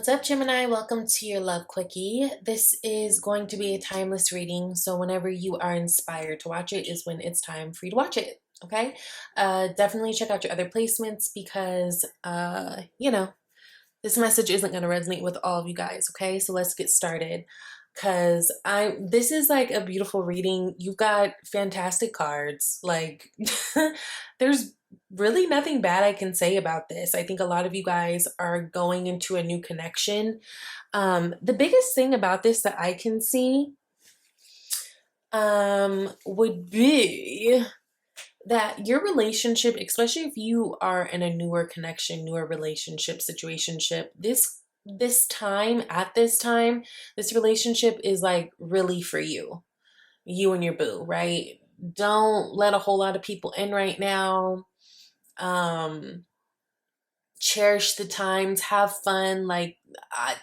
What's up, Gemini? Welcome to your Love Quickie. This is going to be a timeless reading, so whenever you are inspired to watch it is when it's time for you to watch it, okay? Definitely check out your other placements because, this message isn't going to resonate with all of you guys, okay? So let's get started because this is like a beautiful reading. You've got fantastic cards. Like, there's really nothing bad I can say about this. I think a lot of you guys are going into a new connection. The biggest thing about this that I can see would be that your relationship, especially if you are in a newer connection, newer relationship, situationship, this relationship is like really for you and your boo, right? Don't let a whole lot of people in right now. Cherish the times, have fun. Like,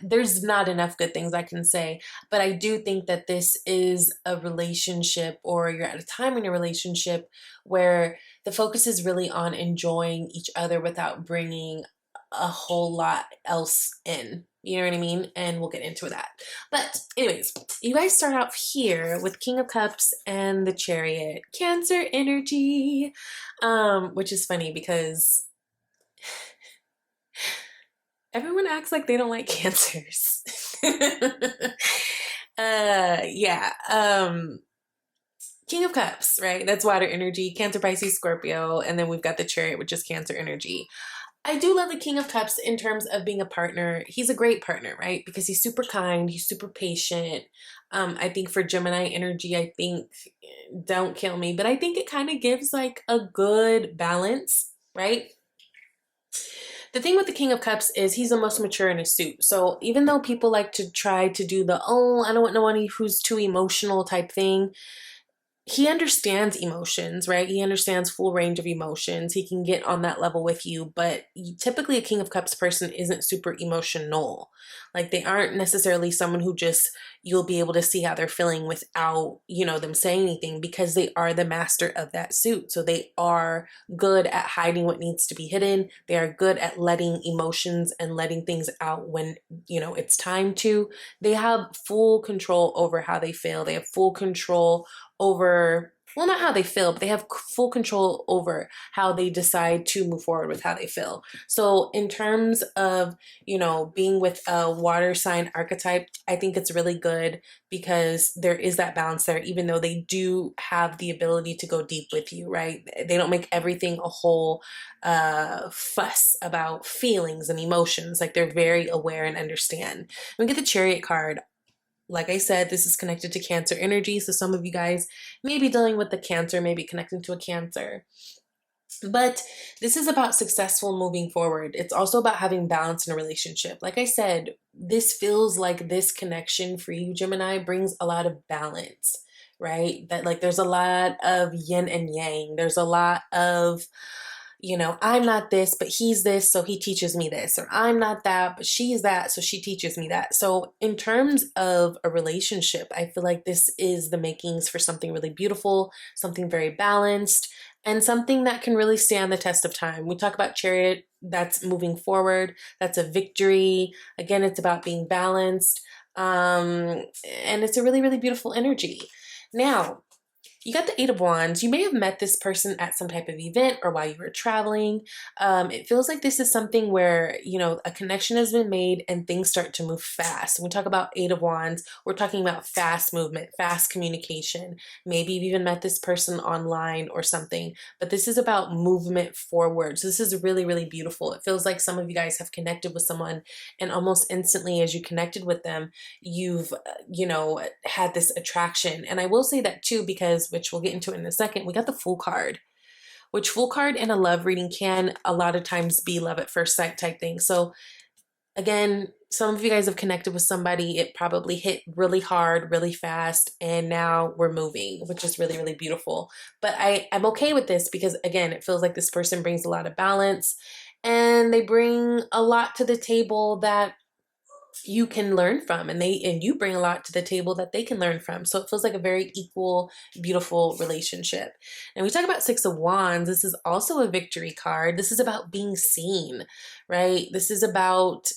there's not enough good things I can say, but I do think that this is a relationship, or you're at a time in your relationship where the focus is really on enjoying each other without bringing a whole lot else in. You know what I mean? And we'll get into that. But anyways, you guys start out here with King of Cups and the Chariot, Cancer energy, which is funny because everyone acts like they don't like cancers. Yeah. King of Cups, right? That's water energy, Cancer, Pisces, Scorpio, and then we've got the Chariot, which is Cancer energy. I do love the King of Cups in terms of being a partner. He's a great partner, right? Because he's super kind, he's super patient. I think for Gemini energy, I think, don't kill me, but I think it kind of gives like a good balance, right? The thing with the King of Cups is he's the most mature in his suit. So even though people like to try to do the, oh, I don't want no one who's too emotional type thing, he understands emotions, right? He understands full range of emotions. He can get on that level with you, but typically a King of Cups person isn't super emotional. Like, they aren't necessarily someone who just, you'll be able to see how they're feeling without, them saying anything, because they are the master of that suit. So they are good at hiding what needs to be hidden. They are good at letting emotions and letting things out when, it's time to. They have full control over how they feel. They have full control over, well, not how they feel, but they have full control over how they decide to move forward with how they feel. So in terms of, being with a water sign archetype, I think it's really good because there is that balance there, even though they do have the ability to go deep with you, right? They don't make everything a whole fuss about feelings and emotions. Like, they're very aware and understand. We get the Chariot card. Like I said, this is connected to Cancer energy. So some of you guys may be dealing with the Cancer, maybe connecting to a Cancer. But this is about successful moving forward. It's also about having balance in a relationship. Like I said, this feels like this connection for you, Gemini, brings a lot of balance, right? That, like, there's a lot of yin and yang. There's a lot of, I'm not this, but he's this, so he teaches me this. Or I'm not that, but she's that, so she teaches me that. So in terms of a relationship, I feel like this is the makings for something really beautiful, something very balanced, and something that can really stand the test of time. We talk about Chariot, that's moving forward, that's a victory. Again, it's about being balanced, and it's a really, really beautiful energy. Now, you got the Eight of Wands. You may have met this person at some type of event or while you were traveling. It feels like this is something where, a connection has been made and things start to move fast. When we talk about Eight of Wands, we're talking about fast movement, fast communication. Maybe you've even met this person online or something, but this is about movement forward. So this is really, really beautiful. It feels like some of you guys have connected with someone, and almost instantly as you connected with them, you've, had this attraction. And I will say that too, because, which we'll get into in a second, we got the Fool card, which Fool card in a love reading can a lot of times be love at first sight type thing. So again, some of you guys have connected with somebody, it probably hit really hard, really fast, and now we're moving, which is really, really beautiful. But I'm okay with this because, again, it feels like this person brings a lot of balance, and they bring a lot to the table that you can learn from, and you bring a lot to the table that they can learn from. So it feels like a very equal, beautiful relationship. And we talk about Six of Wands. This is also a victory card. This is about being seen, right? This is about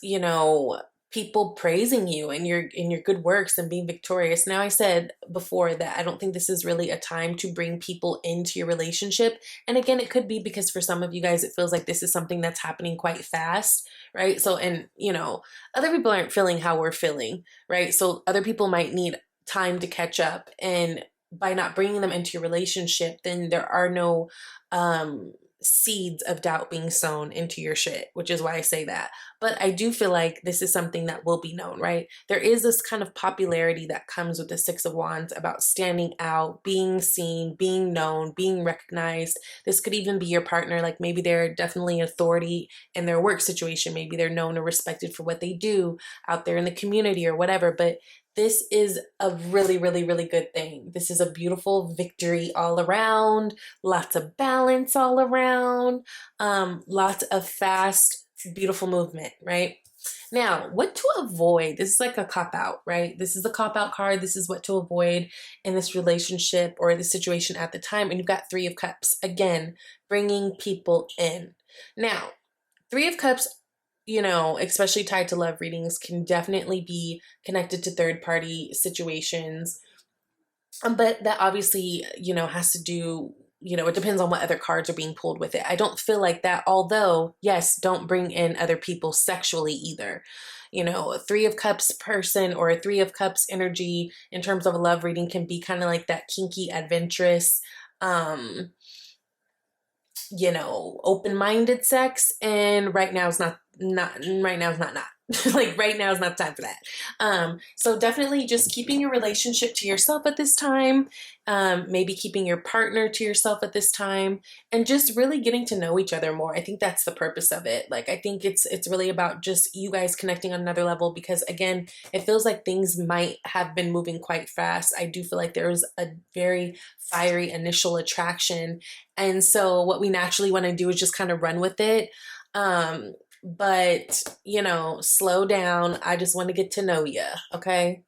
you know, people praising you and your good works and being victorious. Now, I said before that I don't think this is really a time to bring people into your relationship. And again, it could be because for some of you guys, it feels like this is something that's happening quite fast, right? So, and other people aren't feeling how we're feeling, right? So other people might need time to catch up. And by not bringing them into your relationship, then there are no seeds of doubt being sown into your shit, which is why I say that. But I do feel like this is something that will be known, right? There is this kind of popularity that comes with the Six of Wands about standing out, being seen, being known, being recognized. This could even be your partner. Like maybe they're definitely authority in their work situation. Maybe they're known or respected for what they do out there in the community or whatever. But this is a really, really, really good thing. This is a beautiful victory all around, lots of balance all around, lots of fast, beautiful movement, right? Now, what to avoid? This is like a cop out, right? This is the cop out card. This is what to avoid in this relationship or this situation at the time. And you've got Three of Cups. Again, bringing people in. Now, Three of Cups, especially tied to love readings, can definitely be connected to third party situations. But that obviously, has to do, it depends on what other cards are being pulled with it. I don't feel like that, although, yes, don't bring in other people sexually either. A Three of Cups person or a Three of Cups energy in terms of a love reading can be kind of like that kinky, adventurous, open-minded sex. And right now is not right now is not like right now is not the time for that. So definitely just keeping your relationship to yourself at this time, maybe keeping your partner to yourself at this time, and just really getting to know each other more. I think that's the purpose of it. Like, I think it's really about just you guys connecting on another level, because again, it feels like things might have been moving quite fast. I do feel like there was a very fiery initial attraction. And so what we naturally want to do is just kind of run with it. But, slow down. I just want to get to know you. Okay.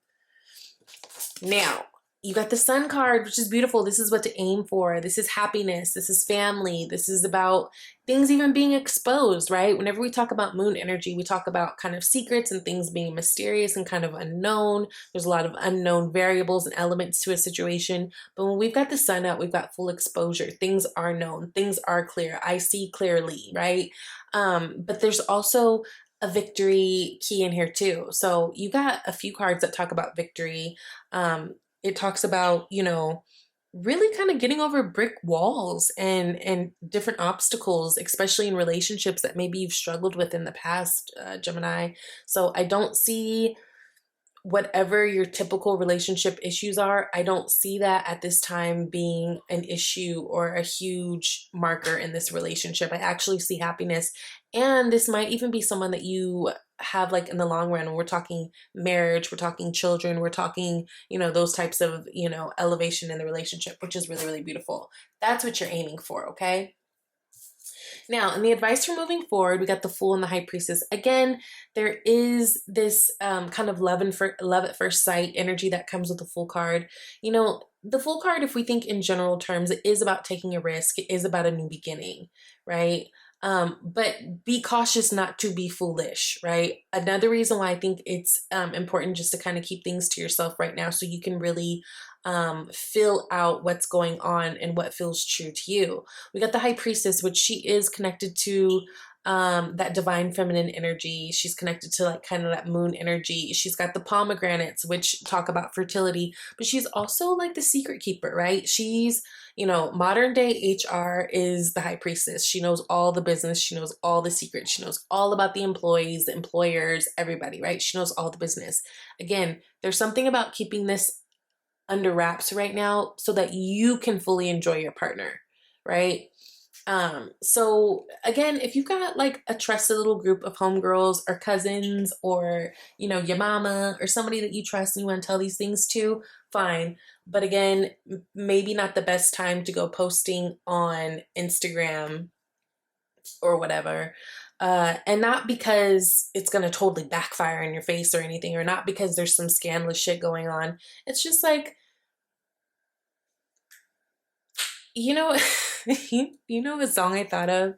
Now, you got the Sun card, which is beautiful. This is what to aim for. This is happiness. This is family. This is about things even being exposed, right? Whenever we talk about moon energy, we talk about kind of secrets and things being mysterious and kind of unknown. There's a lot of unknown variables and elements to a situation. But when we've got the Sun out, we've got full exposure. Things are known. Things are clear. I see clearly, right? But there's also a victory key in here too. So you got a few cards that talk about victory. It talks about, really kind of getting over brick walls and different obstacles, especially in relationships that maybe you've struggled with in the past, Gemini. So I don't see whatever your typical relationship issues are. I don't see that at this time being an issue or a huge marker in this relationship. I actually see happiness. And this might even be someone that you have like in the long run. When we're talking marriage, we're talking children, we're talking, those types of, elevation in the relationship, which is really, really beautiful. That's what you're aiming for, okay? Now, in the advice for moving forward, we got the Fool and the High Priestess. Again, there is this kind of love at first sight energy that comes with the Fool card. The Fool card, if we think in general terms, it is about taking a risk. It is about a new beginning, right? But be cautious not to be foolish, right? Another reason why I think it's important just to kind of keep things to yourself right now, so you can really fill out what's going on and what feels true to you. We got the High Priestess, which she is connected to that divine feminine energy. She's connected to like kind of that moon energy. She's got the pomegranates, which talk about fertility, but she's also like the secret keeper, right? She's, modern day HR is the High Priestess. She knows all the business. She knows all the secrets. She knows all about the employees, the employers, everybody, right? She knows all the business. Again, there's something about keeping this under wraps right now so that you can fully enjoy your partner, right? So again, if you've got like a trusted little group of homegirls or cousins or, your mama or somebody that you trust and you want to tell these things to, fine. But again, maybe not the best time to go posting on Instagram or whatever. And not because it's going to totally backfire in your face or anything, or not because there's some scandalous shit going on. It's just like, you know a song I thought of?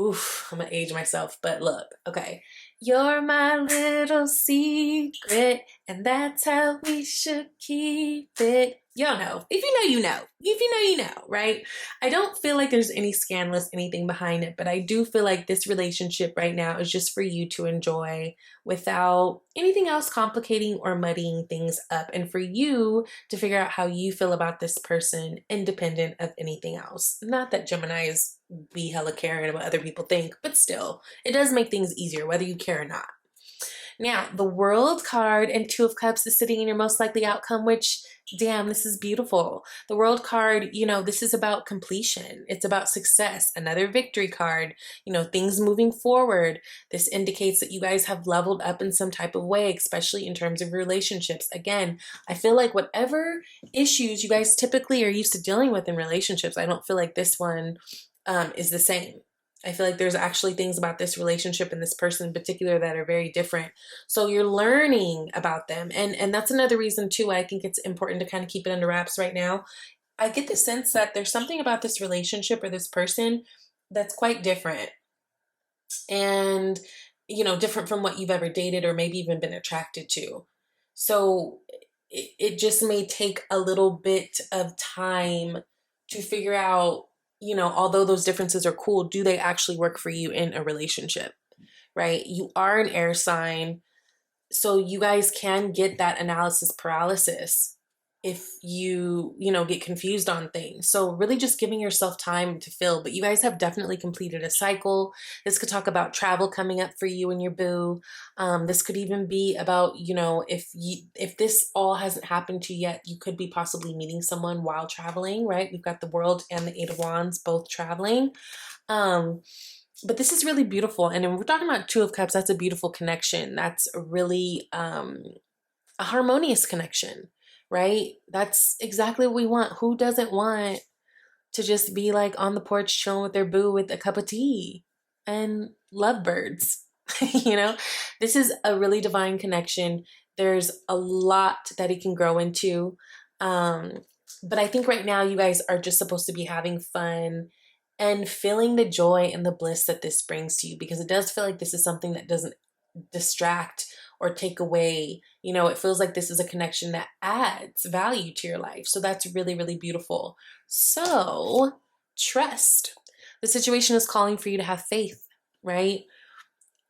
Oof, I'm gonna age myself, but look, okay. You're my little secret, and that's how we should keep it. Y'all know. If you know, you know. If you know, you know, right? I don't feel like there's any scandalous anything behind it, but I do feel like this relationship right now is just for you to enjoy without anything else complicating or muddying things up, and for you to figure out how you feel about this person independent of anything else. Not that Gemini's be hella caring about what other people think, but still, it does make things easier whether you care or not. Now, the World card and Two of Cups is sitting in your most likely outcome, which, damn, this is beautiful. The World card, you know, this is about completion. It's about success. Another victory card, you know, things moving forward. This indicates that you guys have leveled up in some type of way, especially in terms of relationships. Again, I feel like whatever issues you guys typically are used to dealing with in relationships, I don't feel like this one is the same. I feel like there's actually things about this relationship and this person in particular that are very different. So you're learning about them. And that's another reason too, I think it's important to kind of keep it under wraps right now. I get the sense that there's something about this relationship or this person that's quite different. And, you know, different from what you've ever dated or maybe even been attracted to. So it just may take a little bit of time to figure out, you know, although those differences are cool, do they actually work for you in a relationship, right? You are an air sign, so you guys can get that analysis paralysis if you know, get confused on things. So really just giving yourself time to feel, but you guys have definitely completed a cycle. This could talk about travel coming up for you and your boo. This could even be about, you know, if this all hasn't happened to you yet, you could be possibly meeting someone while traveling, right? We've got the World and the Eight of Wands both traveling. But this is really beautiful. And when we're talking about Two of Cups, that's a beautiful connection. That's a really a harmonious connection, right? That's exactly what we want. Who doesn't want to just be like on the porch chilling with their boo with a cup of tea and lovebirds? You know, this is a really divine connection. There's a lot that it can grow into. But I think right now you guys are just supposed to be having fun and feeling the joy and the bliss that this brings to you, because it does feel like this is something that doesn't distract or take away. You know, it feels like this is a connection that adds value to your life. So that's really, really beautiful. So trust. The situation is calling for you to have faith, right?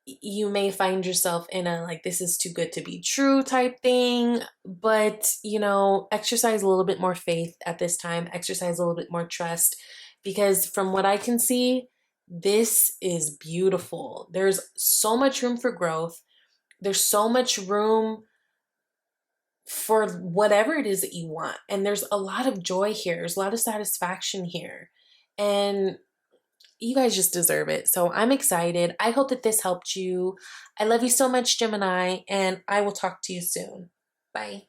You may find yourself in a like, this is too good to be true type thing, but, you know, exercise a little bit more faith at this time, exercise a little bit more trust, because from what I can see, this is beautiful. There's so much room for growth. There's so much room for whatever it is that you want. And there's a lot of joy here. There's a lot of satisfaction here. And you guys just deserve it. So I'm excited. I hope that this helped you. I love you so much, Gemini, and I will talk to you soon. Bye.